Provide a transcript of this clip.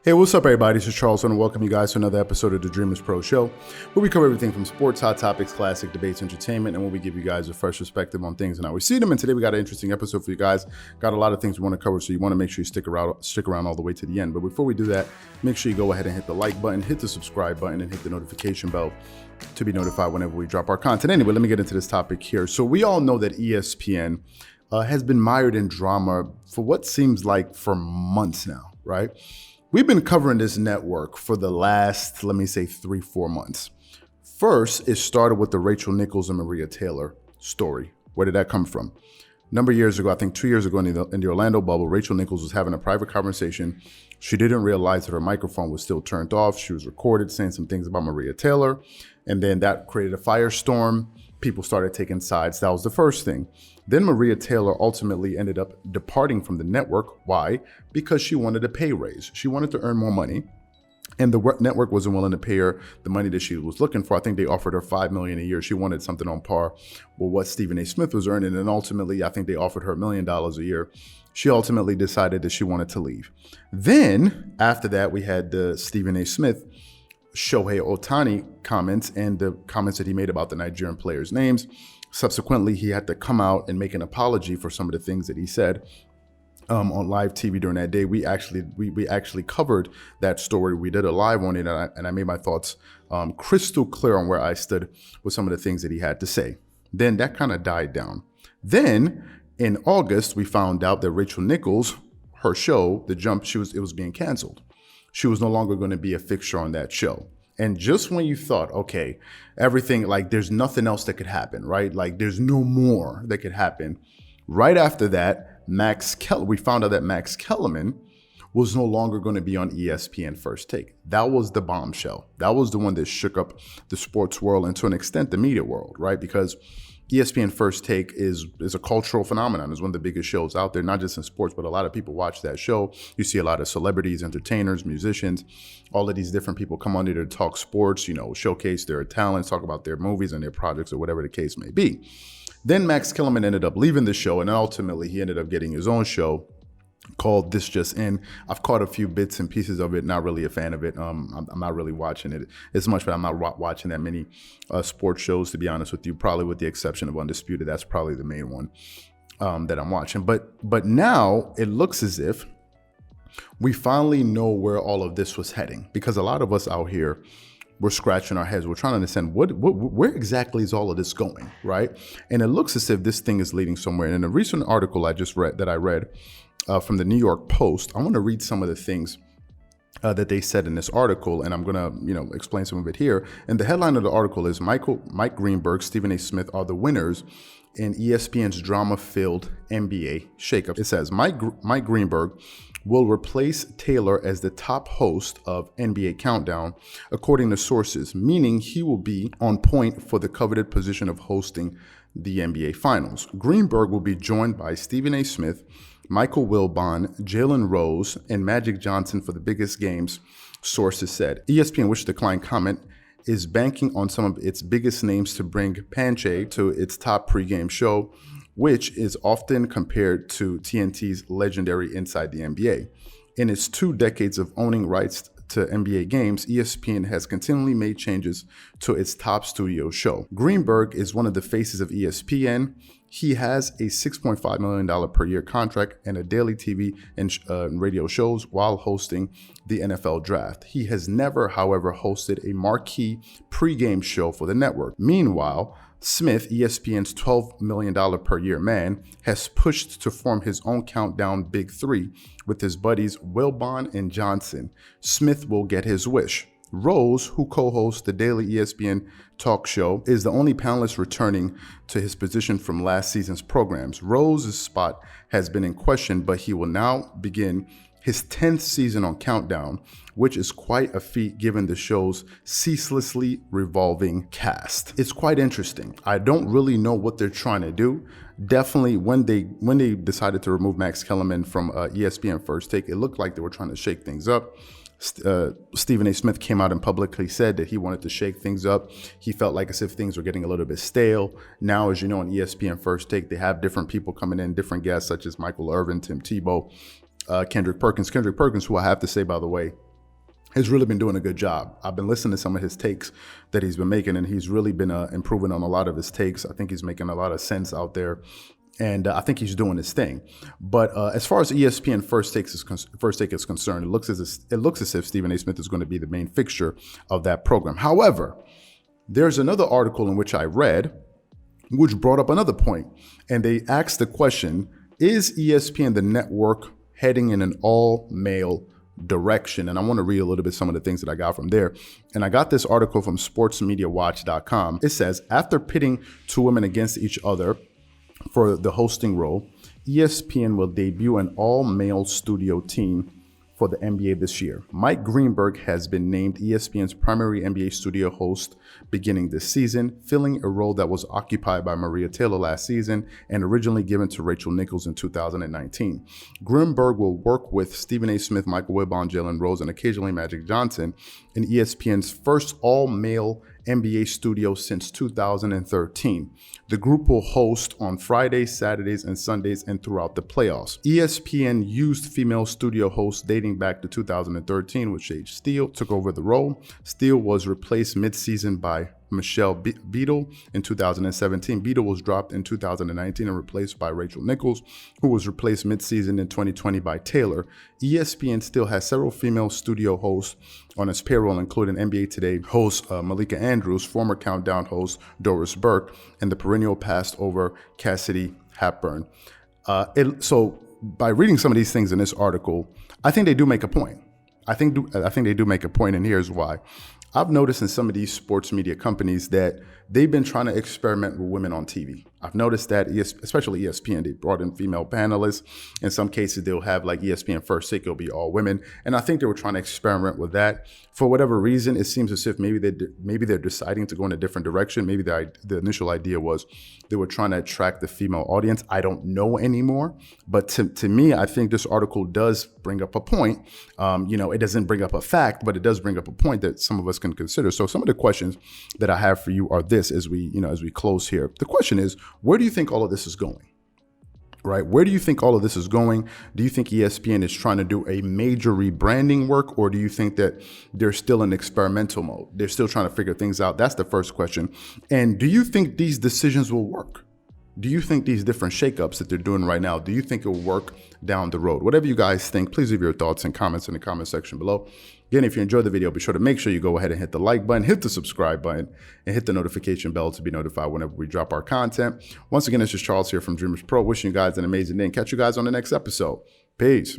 Hey, what's up, everybody? This is Charles, and I welcome you guys to another episode of the Dreamerspro Show, where we cover everything from sports, hot topics, classic debates, entertainment, and where we give you guys a fresh perspective on things and how we see them. And today we got an interesting episode for you guys. Got a lot of things we want to cover, so you want to make sure you stick around all the way to the end. But before we do that, make sure you go ahead and hit the like button, hit the subscribe button, and hit the notification bell to be notified whenever we drop our content. Anyway, let me get into this topic here. So we all know that ESPN has been mired in drama for what seems like for months now, right? We've been covering this network for the last, let me say, 3-4 months. First, it started with the Rachel Nichols and Maria Taylor story. Where did that come from? A number of years ago, I think 2 years ago in the Orlando bubble, Rachel Nichols was having a private conversation. She didn't realize that her microphone was still turned off. She was recorded saying some things about Maria Taylor, and then that created a firestorm. People started taking sides. That was the first thing. Then Maria Taylor ultimately ended up departing from the network. Why? Because she wanted a pay raise. She wanted to earn more money, and the network wasn't willing to pay her the money that she was looking for. I think they offered her $5 million a year. She wanted something on par with what Stephen A. Smith was earning, and ultimately, I think they offered her $1 million a year. She ultimately decided that she wanted to leave. Then, after that, we had the Stephen A. Smith Shohei Ohtani comments and the comments that he made about the Nigerian players' names. Subsequently, he had to come out and make an apology for some of the things that he said on live TV during that day. We actually covered that story. We did a live on it, and I made my thoughts crystal clear on where I stood with some of the things that he had to say. Then that kind of died down. Then in August, we found out that Rachel Nichols, her show, The Jump, it was being canceled. She was no longer going to be a fixture on that show. And just when you thought, okay, everything, like there's nothing else that could happen, right? Like there's no more that could happen. Right after that, we found out that Max Kellerman was no longer going to be on ESPN First Take. That was the bombshell. That was the one that shook up the sports world and to an extent the media world, right? Because ESPN First Take is a cultural phenomenon. It's one of the biggest shows out there, not just in sports, but a lot of people watch that show. You see a lot of celebrities, entertainers, musicians, all of these different people come on there to talk sports, showcase their talents, talk about their movies and their projects or whatever the case may be. Then Max Kellerman ended up leaving the show, and ultimately he ended up getting his own show called This Just In. I've caught a few bits and pieces of it, not really a fan of it. I'm not really watching it as much, but I'm not watching that many sports shows, to be honest with you, probably with the exception of Undisputed. That's probably the main one that I'm watching. But now it looks as if we finally know where all of this was heading, because a lot of us out here, we're scratching our heads. We're trying to understand where exactly is all of this going, right? And it looks as if this thing is leading somewhere. And in a recent article I read from the New York Post, I want to read some of the things that they said in this article, and I'm going to explain some of it here. And the headline of the article is Mike Greenberg, Stephen A. Smith are the winners in ESPN's drama-filled NBA shakeup. It says Mike Greenberg will replace Taylor as the top host of NBA Countdown, according to sources, meaning he will be on point for the coveted position of hosting the NBA Finals. Greenberg will be joined by Stephen A. Smith, Michael Wilbon, Jalen Rose, and Magic Johnson for the biggest games, sources said. ESPN, which declined comment, is banking on some of its biggest names to bring Panche to its top pregame show, which is often compared to TNT's legendary Inside the NBA. In its 2 decades of owning rights to NBA games, ESPN has continually made changes to its top studio show. Greenberg is one of the faces of ESPN. He has a $6.5 million per year contract and a daily TV and radio shows while hosting the NFL draft. He has never, however, hosted a marquee pregame show for the network. Meanwhile, Smith, ESPN's $12 million per year man, has pushed to form his own countdown Big Three with his buddies Wilbon and Johnson. Smith will get his wish. Rose, who co-hosts the daily ESPN talk show, is the only panelist returning to his position from last season's programs. Rose's spot has been in question, but he will now begin his 10th season on Countdown, which is quite a feat given the show's ceaselessly revolving cast. It's quite interesting. I don't really know what they're trying to do. Definitely when they decided to remove Max Kellerman from ESPN First Take, it looked like they were trying to shake things up. Stephen A. Smith came out and publicly said that he wanted to shake things up. He felt like as if things were getting a little bit stale. Now, as you know, on ESPN First Take, they have different people coming in, different guests such as Michael Irvin, Tim Tebow, Kendrick Perkins, who I have to say, by the way, has really been doing a good job. I've been listening to some of his takes that he's been making, and he's really been improving on a lot of his takes. I think he's making a lot of sense out there, and I think he's doing his thing. But as far as ESPN First Take is concerned, it looks as if Stephen A. Smith is going to be the main fixture of that program. However, there's another article in which I read, which brought up another point, and they asked the question: is ESPN the network heading in an all-male direction? And I want to read a little bit some of the things that I got from there. And I got this article from sportsmediawatch.com. It says, after pitting two women against each other for the hosting role, ESPN will debut an all-male studio team for the NBA this year. Mike Greenberg has been named ESPN's primary NBA studio host beginning this season, filling a role that was occupied by Maria Taylor last season and originally given to Rachel Nichols in 2019. Greenberg will work with Stephen A. Smith, Michael Wilbon, Jalen Rose, and occasionally Magic Johnson in ESPN's first all-male NBA studio since 2013. The group will host on Fridays, Saturdays, and Sundays and throughout the playoffs. ESPN used female studio hosts dating back to 2013 when Sage Steele took over the role. Steele was replaced mid-season by Michelle Beadle in 2017. Beadle was dropped in 2019 and replaced by Rachel Nichols, who was replaced mid-season in 2020 by Taylor. ESPN still has several female studio hosts on its payroll, including NBA Today host Malika Andrews, former Countdown host Doris Burke, and the perennial passed over Cassidy Hepburn. So by reading some of these things in this article, I think they do make a point. I think they do make a point, and here's why. I've noticed in some of these sports media companies that they've been trying to experiment with women on TV. I've noticed that, especially ESPN, they brought in female panelists. In some cases, they'll have like ESPN First Take, it'll be all women. And I think they were trying to experiment with that. For whatever reason, it seems as if maybe they're deciding to go in a different direction. Maybe the initial idea was they were trying to attract the female audience. I don't know anymore. But to me, I think this article does bring up a point. It doesn't bring up a fact, but it does bring up a point that some of us can consider. So some of the questions that I have for you are this as we close here. The question is, where do you think all of this is going? Right? Where do you think all of this is going? Do you think ESPN is trying to do a major rebranding work, or do you think that they're still in experimental mode? They're still trying to figure things out. That's the first question. And do you think these decisions will work? Do you think these different shakeups that they're doing right now, do you think it will work down the road? Whatever you guys think, please leave your thoughts and comments in the comment section below. Again, if you enjoyed the video, be sure to make sure you go ahead and hit the like button, hit the subscribe button, and hit the notification bell to be notified whenever we drop our content. Once again, this is Charles here from Dreamerspro, wishing you guys an amazing day and catch you guys on the next episode. Peace.